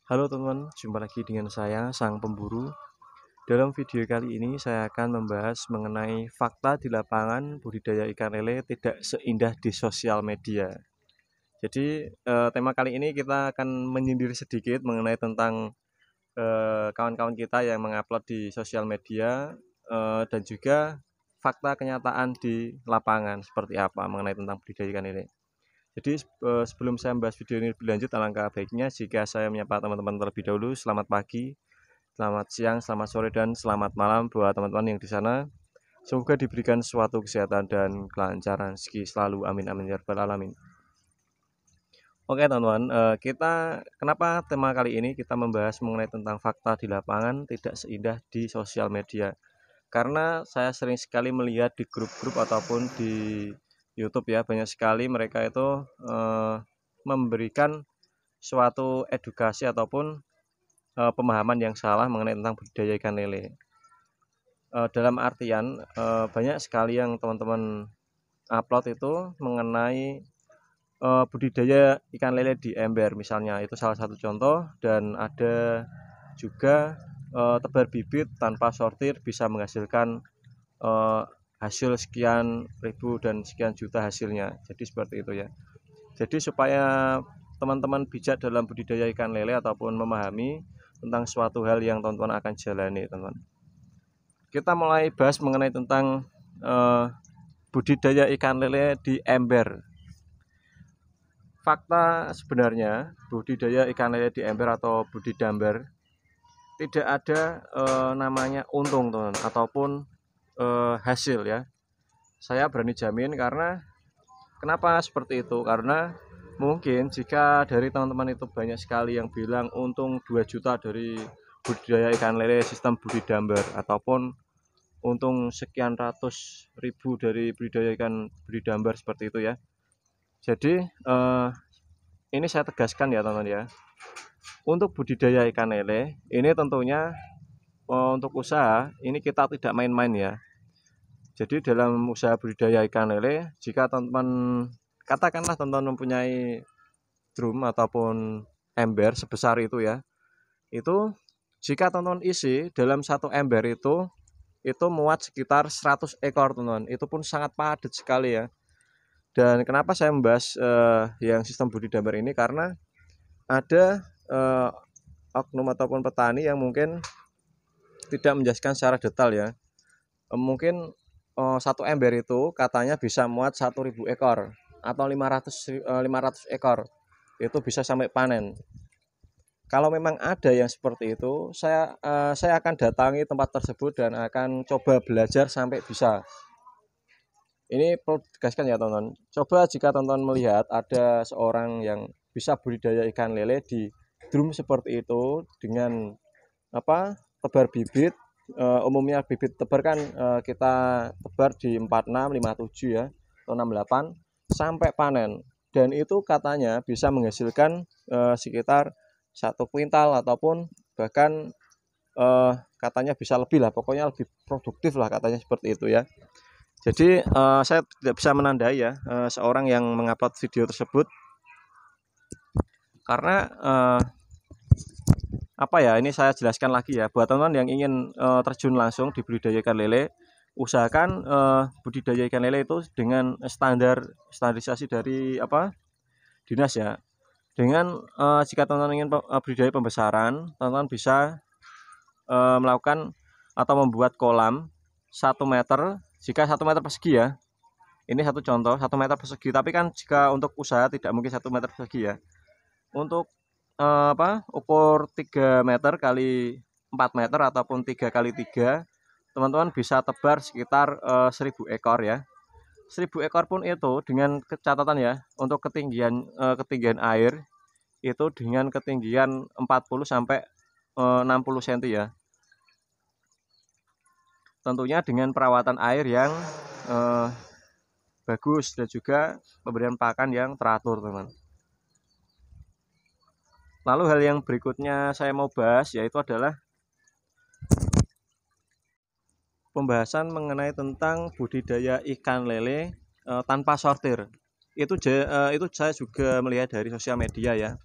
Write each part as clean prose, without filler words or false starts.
Halo teman-teman, jumpa lagi dengan saya, Sang Pemburu. Dalam video kali ini saya akan membahas mengenai fakta di lapangan budidaya ikan lele tidak seindah di sosial media. Jadi tema kali ini kita akan menyindir sedikit mengenai tentang kawan-kawan kita yang mengupload di sosial media dan juga fakta kenyataan di lapangan seperti apa mengenai tentang budidaya ikan lele. Jadi sebelum saya membahas video ini lebih lanjut, alangkah baiknya jika saya menyapa teman-teman terlebih dahulu. Selamat pagi, selamat siang, selamat sore, dan selamat malam buat teman-teman yang di sana. Semoga diberikan suatu kesehatan dan kelancaran rezeki selalu. Amin amin ya rabbal alamin. Oke teman-teman, kenapa tema kali ini kita membahas mengenai tentang fakta di lapangan tidak seindah di sosial media? Karena saya sering sekali melihat di grup-grup ataupun di YouTube ya, banyak sekali mereka itu memberikan suatu edukasi ataupun pemahaman yang salah mengenai tentang budidaya ikan lele. Dalam artian banyak sekali yang teman-teman upload itu mengenai budidaya ikan lele di ember misalnya, itu salah satu contoh. Dan ada juga tebar bibit tanpa sortir bisa menghasilkan hasil sekian ribu dan sekian juta hasilnya. Jadi seperti itu ya. Jadi supaya teman-teman bijak dalam budidaya ikan lele ataupun memahami tentang suatu hal yang teman-teman akan jalani, teman-teman. Kita mulai bahas mengenai tentang budidaya ikan lele di ember. Fakta sebenarnya budidaya ikan lele di ember atau budidamber tidak ada namanya untung, teman, ataupun hasil ya. Saya berani jamin. Karena kenapa seperti itu? Karena mungkin jika dari teman-teman itu banyak sekali yang bilang untung 2 juta dari budidaya ikan lele sistem budidamber, ataupun untung sekian ratus ribu dari budidaya ikan budidamber seperti itu ya. Jadi ini saya tegaskan ya teman-teman ya. Untuk budidaya ikan lele ini tentunya untuk usaha ini kita tidak main-main ya. Jadi dalam usaha budidaya ikan lele, jika teman-teman katakanlah teman-teman mempunyai drum ataupun ember sebesar itu ya, itu jika teman-teman isi dalam satu ember itu muat sekitar 100 ekor teman-teman. Itu pun sangat padat sekali ya. Dan kenapa saya membahas yang sistem budidamber ini? Karena ada oknum ataupun petani yang mungkin tidak menjelaskan secara detail ya. Mungkin satu ember itu katanya bisa muat 1000 ekor atau 500 ekor. Itu bisa sampai panen. Kalau memang ada yang seperti itu, saya akan datangi tempat tersebut dan akan coba belajar sampai bisa. Ini perlu ditegaskan ya teman-teman. Coba jika teman-teman melihat ada seorang yang bisa budidaya ikan lele di drum seperti itu dengan tebar bibit. Umumnya bibit tebar kan kita tebar di 46, 57 ya, atau 68 sampai panen. Dan itu katanya bisa menghasilkan sekitar 1 kuintal ataupun bahkan katanya bisa lebih lah, pokoknya lebih produktif lah katanya seperti itu ya. Jadi saya tidak bisa menandai ya seorang yang mengupload video tersebut, karena ini saya jelaskan lagi ya buat teman-teman yang ingin terjun langsung di budidaya ikan lele. Usahakan budidaya ikan lele itu dengan standarisasi dari dinas ya. Dengan jika teman-teman ingin budidaya pembesaran, teman-teman bisa melakukan atau membuat kolam 1 meter. Jika 1 meter persegi ya, ini satu contoh 1 meter persegi. Tapi kan jika untuk usaha tidak mungkin 1 meter persegi ya. Untuk ukur 3 meter kali 4 meter ataupun 3 kali 3, teman-teman bisa tebar sekitar 1000 ekor ya. 1000 ekor pun itu dengan catatan ya, untuk ketinggian air itu dengan ketinggian 40 sampai 60 cm ya. Tentunya dengan perawatan air yang bagus dan juga pemberian pakan yang teratur, teman. Lalu hal yang berikutnya saya mau bahas yaitu adalah pembahasan mengenai tentang budidaya ikan lele tanpa sortir. Itu saya juga melihat dari sosial media ya.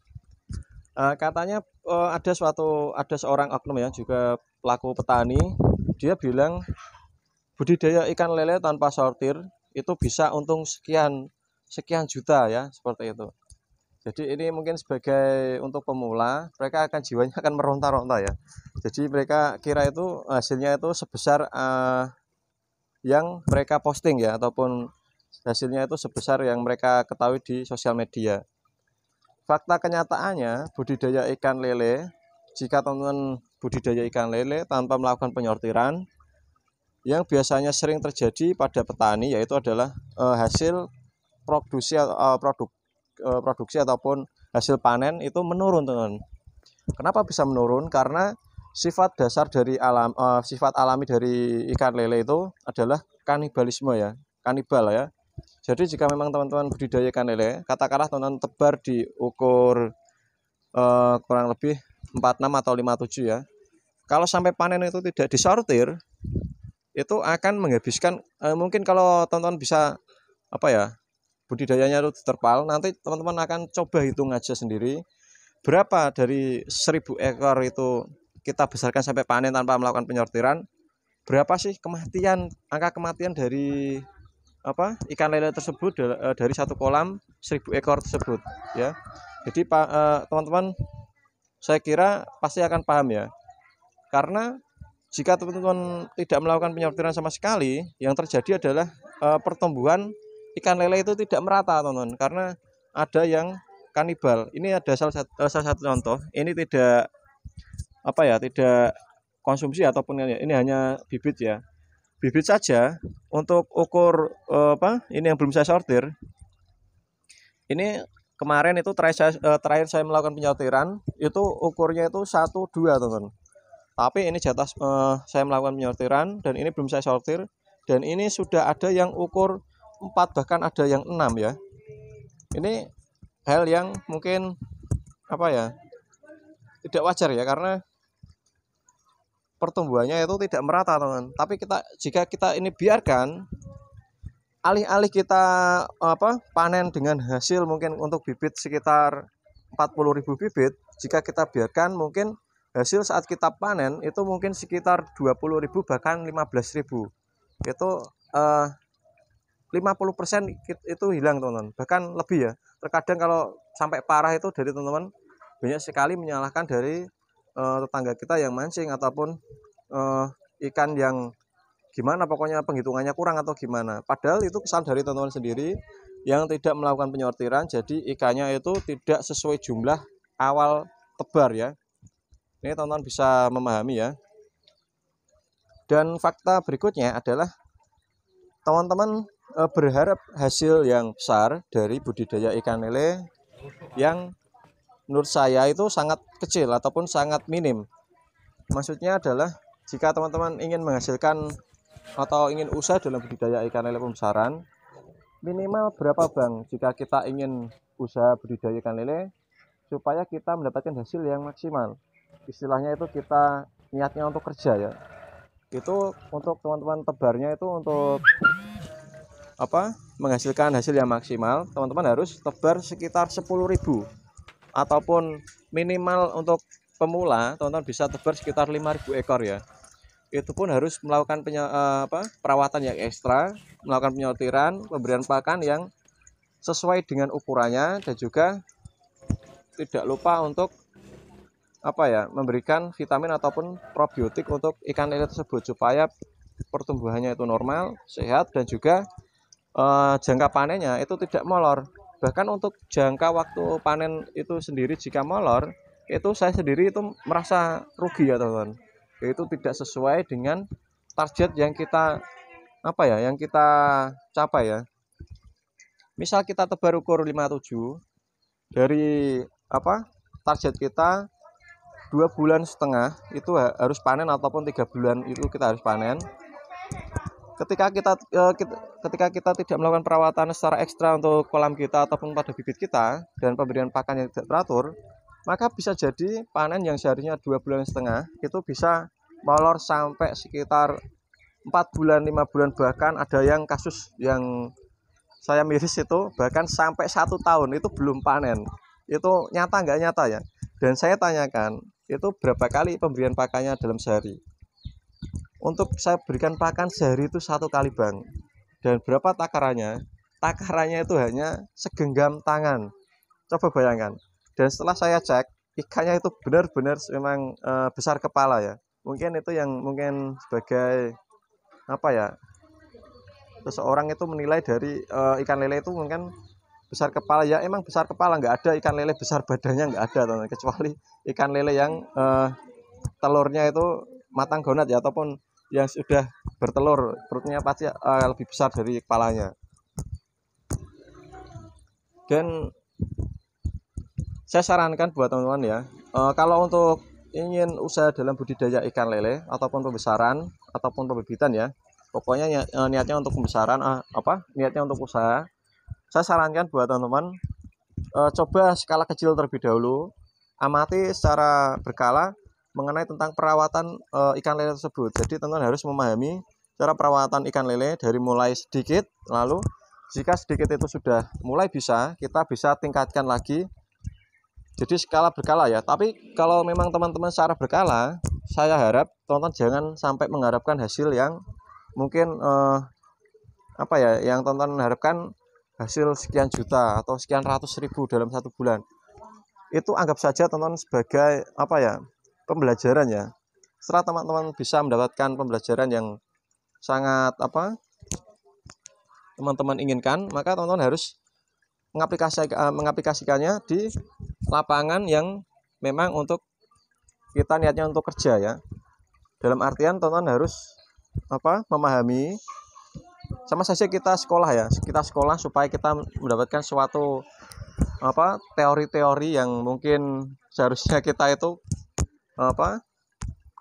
Katanya ada seorang oknum ya, juga pelaku petani, dia bilang budidaya ikan lele tanpa sortir itu bisa untung sekian sekian juta ya, seperti itu. Jadi ini mungkin sebagai untuk pemula, mereka akan jiwanya akan meronta-ronta ya. Jadi mereka kira itu hasilnya itu sebesar yang mereka posting ya, ataupun hasilnya itu sebesar yang mereka ketahui di sosial media. Fakta kenyataannya budidaya ikan lele, jika teman-teman budidaya ikan lele tanpa melakukan penyortiran, yang biasanya sering terjadi pada petani yaitu adalah hasil produksi ataupun hasil panen itu menurun, teman. Kenapa bisa menurun? Karena sifat dasar dari sifat alami dari ikan lele itu adalah kanibalisme ya, kanibal ya. Jadi jika memang teman-teman budidaya ikan lele, katakanlah teman-teman tebar di ukur kurang lebih 46 atau 57 ya. Kalau sampai panen itu tidak disortir, itu akan menghabiskan mungkin kalau teman-teman bisa apa ya, budidayanya itu terpal, nanti teman-teman akan coba hitung aja sendiri berapa dari 1000 ekor itu kita besarkan sampai panen tanpa melakukan penyortiran, berapa sih angka kematian dari ikan lele tersebut dari satu kolam 1000 ekor tersebut ya. Jadi teman-teman saya kira pasti akan paham ya, karena jika teman-teman tidak melakukan penyortiran sama sekali, yang terjadi adalah pertumbuhan ikan lele itu tidak merata, teman-teman, karena ada yang kanibal. Ini ada salah satu contoh. Ini tidak tidak konsumsi ataupun ini hanya bibit ya. Bibit saja untuk ukur ini yang belum saya sortir. Ini kemarin itu terakhir saya melakukan penyortiran itu ukurnya itu 1,2, teman-teman. Tapi ini jatah saya melakukan penyortiran dan ini belum saya sortir, dan ini sudah ada yang ukur 4 bahkan ada yang 6 ya. Ini hal yang mungkin tidak wajar ya, karena pertumbuhannya itu tidak merata, teman. Tapi jika kita ini biarkan, alih-alih kita panen dengan hasil mungkin untuk bibit sekitar 40.000 bibit, jika kita biarkan mungkin hasil saat kita panen itu mungkin sekitar 20.000 bahkan 15.000. Itu 50% itu hilang, teman-teman. Bahkan lebih ya. Terkadang kalau sampai parah itu dari teman-teman banyak sekali menyalahkan dari tetangga kita yang mancing ataupun ikan yang gimana, pokoknya penghitungannya kurang atau gimana. Padahal itu kesalahan dari teman-teman sendiri yang tidak melakukan penyortiran, jadi ikannya itu tidak sesuai jumlah awal tebar ya. Ini teman-teman bisa memahami ya. Dan fakta berikutnya adalah teman-teman berharap hasil yang besar dari budidaya ikan lele yang menurut saya itu sangat kecil ataupun sangat minim. Maksudnya adalah jika teman-teman ingin menghasilkan atau ingin usaha dalam budidaya ikan lele pembesaran, minimal berapa bang jika kita ingin usaha budidaya ikan lele supaya kita mendapatkan hasil yang maksimal. Istilahnya itu kita niatnya untuk kerja ya. Itu untuk teman-teman tebarnya itu untuk menghasilkan hasil yang maksimal, teman-teman harus tebar sekitar 10.000 ataupun minimal untuk pemula teman-teman bisa tebar sekitar 5.000 ekor ya. Itu pun harus melakukan perawatan yang ekstra, melakukan penyortiran, pemberian pakan yang sesuai dengan ukurannya, dan juga tidak lupa untuk memberikan vitamin ataupun probiotik untuk ikan lele tersebut supaya pertumbuhannya itu normal, sehat, dan juga jangka panennya itu tidak molor. Bahkan untuk jangka waktu panen itu sendiri jika molor, itu saya sendiri itu merasa rugi ya, teman-teman. Itu tidak sesuai dengan target yang kita capai ya. Misal kita tebar ukur 57, dari target kita 2,5 bulan itu harus panen, ataupun 3 bulan itu kita harus panen. Ketika kita tidak melakukan perawatan secara ekstra untuk kolam kita ataupun pada bibit kita dan pemberian pakan yang tidak teratur, maka bisa jadi panen yang seharusnya 2,5 bulan itu bisa molor sampai sekitar 4 bulan, 5 bulan, bahkan ada yang kasus yang saya miris itu bahkan sampai 1 tahun itu belum panen. Itu nyata nggak nyata ya. Dan saya tanyakan, itu berapa kali pemberian pakannya dalam sehari? Untuk saya berikan pakan sehari itu 1 kali, Bang. Dan berapa takarannya? Takarannya itu hanya segenggam tangan. Coba bayangkan. Dan setelah saya cek, ikannya itu benar-benar memang besar kepala ya. Mungkin itu yang mungkin sebagai apa ya? Seseorang itu menilai dari ikan lele itu mungkin besar kepala ya, emang besar kepala, nggak ada ikan lele besar badannya, nggak ada teman, kecuali ikan lele yang telurnya itu matang gonat ya, ataupun yang sudah bertelur, perutnya pasti lebih besar dari kepalanya. Dan saya sarankan buat teman-teman ya, kalau untuk ingin usaha dalam budidaya ikan lele ataupun pembesaran ataupun pembibitan ya, pokoknya niatnya untuk pembesaran, niatnya untuk usaha, saya sarankan buat teman-teman coba skala kecil terlebih dahulu, amati secara berkala mengenai tentang perawatan ikan lele tersebut. Jadi teman-teman harus memahami cara perawatan ikan lele dari mulai sedikit, lalu jika sedikit itu sudah mulai bisa, kita bisa tingkatkan lagi. Jadi skala berkala ya. Tapi kalau memang teman-teman secara berkala, saya harap teman-teman jangan sampai mengharapkan hasil yang mungkin yang teman-teman harapkan hasil sekian juta atau sekian ratus ribu dalam 1 bulan. Itu anggap saja teman-teman sebagai pembelajaran ya. Setelah teman-teman bisa mendapatkan pembelajaran yang sangat teman-teman inginkan, maka teman-teman harus mengaplikasikannya di lapangan yang memang untuk kita niatnya untuk kerja ya. Dalam artian teman-teman harus memahami, sama saja kita sekolah ya, kita sekolah supaya kita mendapatkan suatu teori-teori yang mungkin seharusnya kita itu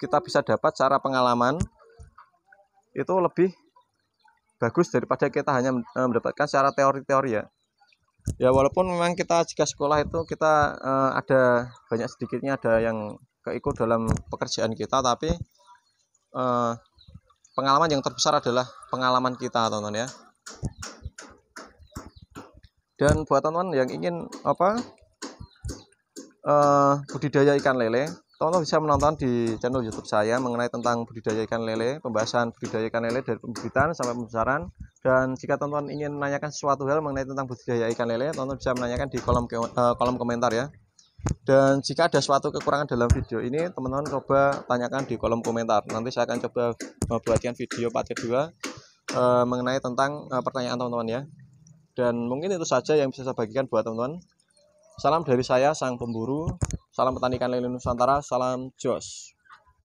kita bisa dapat secara pengalaman, itu lebih bagus daripada kita hanya mendapatkan secara teori-teori ya. Ya walaupun memang kita jika sekolah itu kita ada banyak sedikitnya ada yang keikut dalam pekerjaan kita, tapi pengalaman yang terbesar adalah pengalaman kita teman-teman ya. Dan buat teman-teman yang ingin budidaya ikan lele, teman-teman bisa menonton di channel YouTube saya mengenai tentang budidaya ikan lele, pembahasan budidaya ikan lele dari pembibitan sampai pembesaran. Dan jika teman-teman ingin menanyakan sesuatu hal mengenai tentang budidaya ikan lele, teman-teman bisa menanyakan di kolom komentar ya. Dan jika ada suatu kekurangan dalam video ini, teman-teman coba tanyakan di kolom komentar. Nanti saya akan coba membuatkan video part kedua mengenai tentang pertanyaan teman-teman ya. Dan mungkin itu saja yang bisa saya bagikan buat teman-teman. Salam dari saya, sang pemburu. Salam petani ikan lele Nusantara. Salam jos.